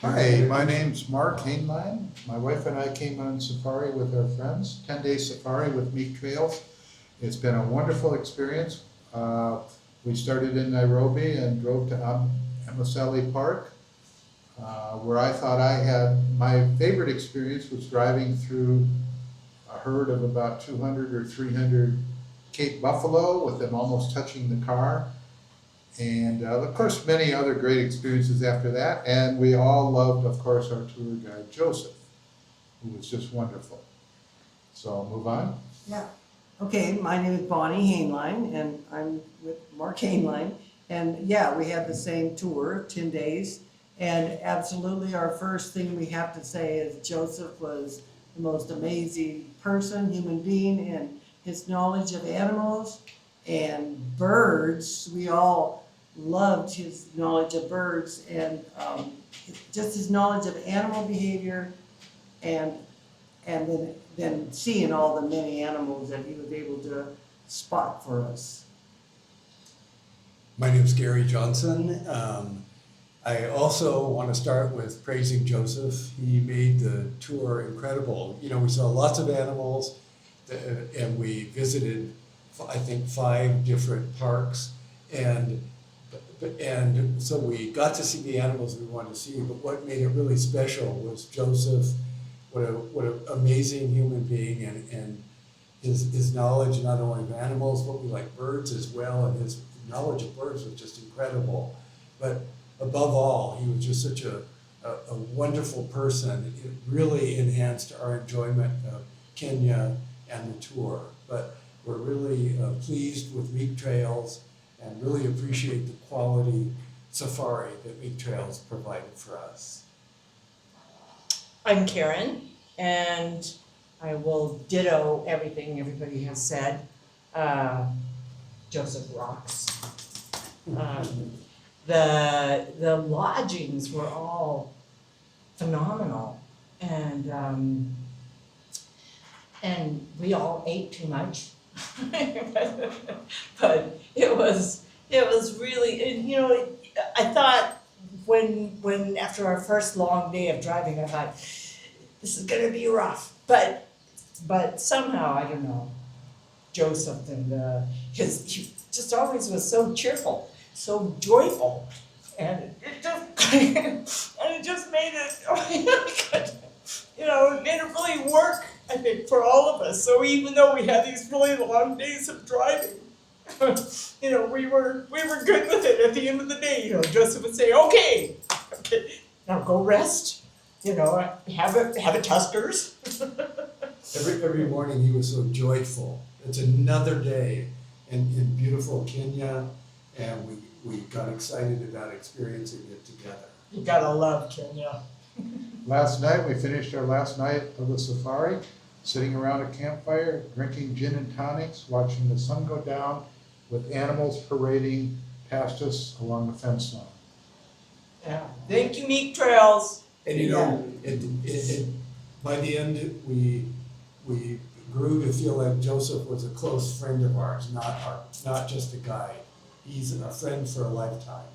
Hi, my name's Mark Hainline. My wife and I came on safari with our friends, 10-day safari with Meek Trails. It's been a wonderful experience. We started in Nairobi and drove to Amboseli Park, where I thought I had my favorite experience was driving through a herd of about 200 or 300 Cape buffalo with them almost touching the car. And of course, many other great experiences after that. And we all loved, of course, our tour guide, Joseph, who was just wonderful. So I'll move on. Yeah. Okay, my name is Bonnie Hainline, and I'm with Mark Hainline. And yeah, we had the same tour, 10 days. And absolutely, our first thing we have to say is Joseph was the most amazing person, human being, and his knowledge of animals and birds. We all loved his knowledge of birds and just his knowledge of animal behavior and then seeing all the many animals that he was able to spot for us. My name's Gary Johnson. I also want to start with praising Joseph. He made the tour incredible. You know, we saw lots of animals and we visited, I think, 5 different parks. And so we got to see the animals we wanted to see, but what made it really special was Joseph. What an amazing human being, and his knowledge not only of animals, but we like birds as well, and his knowledge of birds was just incredible. But above all, he was just such a wonderful person. It really enhanced our enjoyment of Kenya and the tour. But we're really pleased with Meek Trails and really appreciate the quality safari that Meek Trails provided for us. I'm Karen, and I will ditto everything everybody has said. Joseph rocks. The lodgings were all phenomenal, and we all ate too much, but it was really, and you know, I thought. When after our first long day of driving, I thought, this is gonna be rough, but somehow, I don't know, Joseph and he just always was so cheerful, so joyful, and it just made it, you know, it made it really work, I think, for all of us. So even though we had these really long days of driving, you know, we were good with it at the end of the day. You know, Joseph would say, okay, now go rest, you know, have a Tuskers. Every morning he was so joyful. It's another day in beautiful Kenya, and we got excited about experiencing it together. You gotta love Kenya. Last night, we finished our last night of the safari, sitting around a campfire, drinking gin and tonics, watching the sun go down, with animals parading past us along the fence line. Yeah. Thank you, Meek Trails. And you know, by the end, we grew to feel like Joseph was a close friend of ours, not just a guide. He's a friend for a lifetime.